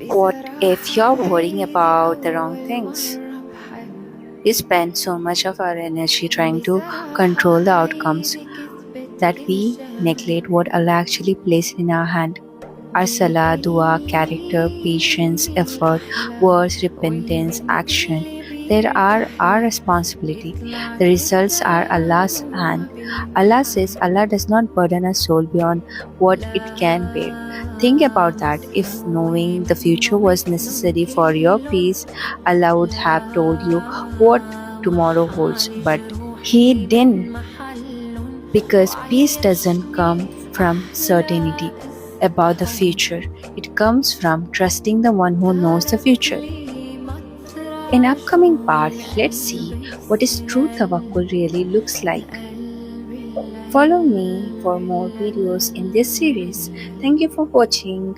What if you're worrying about the wrong things? We spend so much of our energy trying to control the outcomes that we neglect what Allah actually placed in our hand. Our salah, dua, character, patience, effort, words, repentance, action. There are our responsibility. The results are Allah's hand. Allah says Allah does not burden a soul beyond what it can bear. Think about that. If knowing the future was necessary for your peace, Allah would have told you what tomorrow holds. But He didn't, because peace doesn't come from certainty about the future. It comes from trusting the one who knows the future. In upcoming part, let's see what is true tawakkul really looks like. Follow me for more videos in this series. Thank you for watching.